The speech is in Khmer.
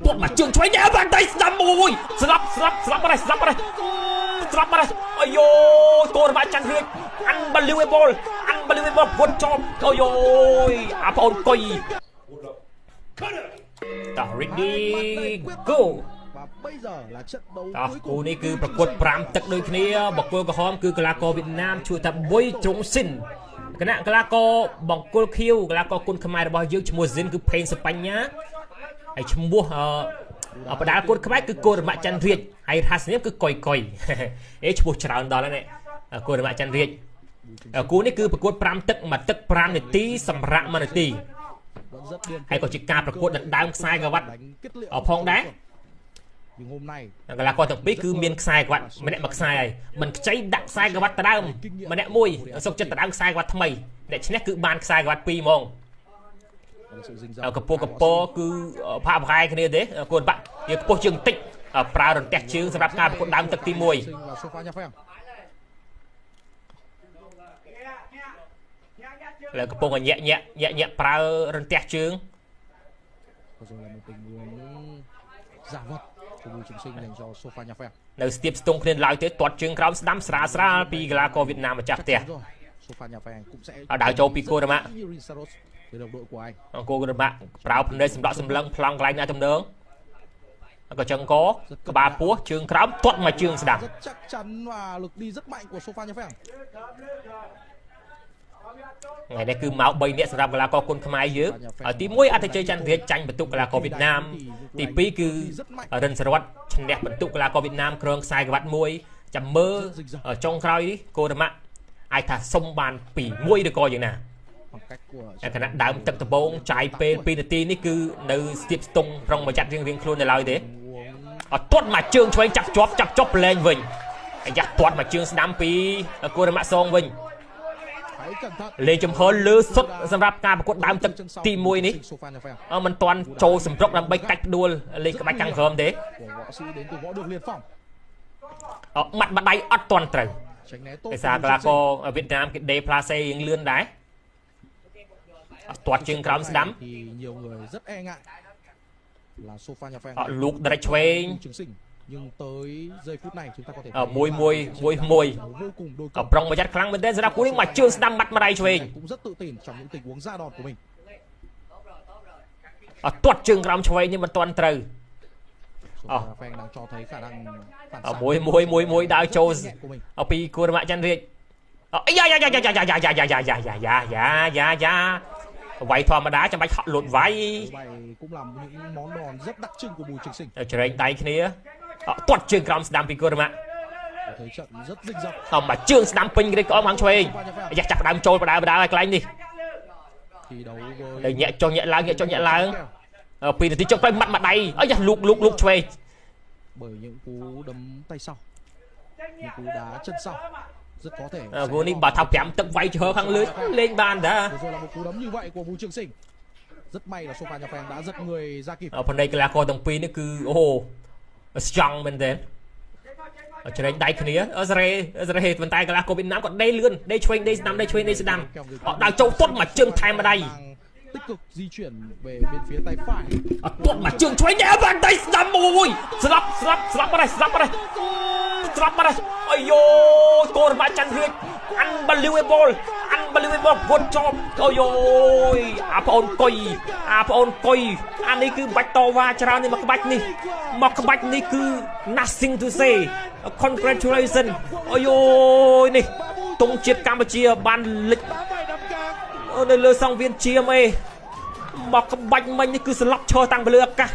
tuột mà trường chuối nhẹ bàn tay đâm ui slap vào đây ôi yo cô bạn chăn riêng unbelievable vượt cho ôi ôi áp ôn coi ta ready go cô này cứประกวดปรามตึกโดยគ្នាបកគោក្រហមគឺកីឡាករវៀតណាមជួយថាបុយត្រង់ស៊ីនគណៈកីឡាករបង្គោលខៀវកីឡាករគុនខ្មែររបស់យើងឈ្មោះស៊ីនគឺផេងសបញ្ញាហើយឈ្មោះបដាល់គុនខ្មែរគឺកូរម៉ាក់ច័ន្ទរាជហើយហាសនាមគឺកុយឈ្មោះច្រើនដល់ហើយនេះកូរម៉ាក់ច័ន្ទរាជគូនេះគឺប្រកួត5ទឹកមួយទឹក5នាទីសម្រាប់1នាទីហើយក៏ជាការប្រកួតដណ្ដើមខ្សែក្រវ៉ាត់ផងដែរកីឡាករទាំងពីរគឺមានខ្សែក្រវ៉ាត់ម្នាក់មួយខ្សែហើយមិនខ្ចីដាក់ខ្សែក្រវ៉ាត់ទៅដើមម្នាក់មួយសុកចិត្តទៅដើមខ្សែក្រវ៉ាត់ថ្មីអ្នកឈ្នះគឺបានខ្សែក្រវ៉ាត់2ហ្មងកពស់គឺផាកផាយគ្នាទេកូនបាក់វាខ្ពស់ជើងតិចប្រើរន្ទះជើងសម្រាប់ការប្រកួតដើមទឹកទី1លើកំពុងញាក់ប្រើរន្ទះជើងនៅស្ទាបស្ទងគ្នាឡើយទេទាត់ជើងក្រោមស្ដាំស្រាលពីកីឡាករវៀតណាមម្ចាស់ផ្ទះដើរចូលពីគូរម៉ាក់គូរម៉ាក់ប្រើភ្នែកសម្ដក់សម្លឹងប្លង់កន្លែងណាទំនងក៏ចឹងក៏ក្បាលពោះជើងក្រោមទាត់មកជើងស្ដាំថ្ងៃនេះគឺមក3នាក់សម្រាប់កីឡាករគុនខ្មែរយើងទី1អត្តជ័យច័ន្ទរាជចាញ់បន្ទុកកីឡាករវៀតណាមទី2គឺរិនសរវត្តឈ្នះបន្ទុកកីឡាករវៀតណាមក្រងខ្សែក្រវ៉ាត់1ចាំមើលចុងក្រោយនេះកូរម៉ាក់អាចថាសុំបាន2 1ឬក៏យ៉ាងណាខណៈដើមទឹកដំបងចាយពេល2នាទីនេះគឺនៅស្ទាបស្ទង់ប្រុងមកចាត់រៀងខ្លួននៅឡើយទេអត់ទាត់មកជើងឆ្វេងចាប់ជាប់លែងវិញអាយ៉ាទាត់មកជើងស្ដាំពីកូរម៉ាក់សងវិញលេងចំហលើសុទ្ធសម្រាប់ការប្រកួតដើមទឹកទី1នេះមិនទាន់ចូលសម្រុកដើម្បីកាច់ផ្ដួលលេងក្បាច់ខាងក្រោមទេម៉ាត់បដៃអត់ទាន់ត្រូវឯសារកីឡាករវៀតណាមគេដេផ្លាសេរៀងលឿនដែរទាត់ជើងក្រោមស្ដាំលោកដរិចឆ្វេងnhưng tới giây phút này chúng ta có thể mùiប្រុងមកចាត់ខ្លាំងមែនទេសម្រាប់គូនេះមកជើងស្ដាំបាត់ម្ដាយឆ្វេងcũng rất tự tin trong những tình huống ra đòn của mình ទាត់ជើងក្រោមឆ្វេងនេះមិនទាន់ត្រូវមួយដើរចូលពីគូរម៉ាក់ច័ន្ទរាជយ៉ាវាយធម្មតាចាំបាច់ហក់លូតវាយច្រែងដៃគ្នាទាត់ជើងក្រោមស្ដាំពីកូរម៉ាក់មកជើងស្ដាំពេញក្អមខាងឆ្វេងយ៉ាចាប់ដើមចូលបដាឲ្យកន្លែងនេះទៅញាក់ចុះញាក់ឡើង2នាទីចុងក្រោយម៉ាត់ម្ដាយយ៉ាលូកឆ្វេងគូនេះបើថា5ទឹកវាយឈើខាងលើលេងបានតាផ្នែកកីឡាករទាំងពីរនេះគឺអូស្ចង់មែនទេច្រែងដៃគ្នាសេរីប៉ុន្តែកីឡាករវៀតណាមគាត់ដេលឿនដេឆ្វេងដេស្ដាំដល់ចូលទាត់មកជើងថែម្ដាយtích cực di chuyển về bên phía tay phải tuột mà trường chuối nhẹ bàn tay đâm ui slap vào đây ôi yo cô bạn chăn riêng unbelievable vượt cho ôi ôi áp ôn coi anh ấy cứ bạch to va cho ra nên mà cái bạch này cứ nothing to say congratulations ôi ôi này tung triệt Campuchia ban lịch nơi lơ song viên chia mê mà cái bạch mình cứ slap cho tăng bờ lừa cả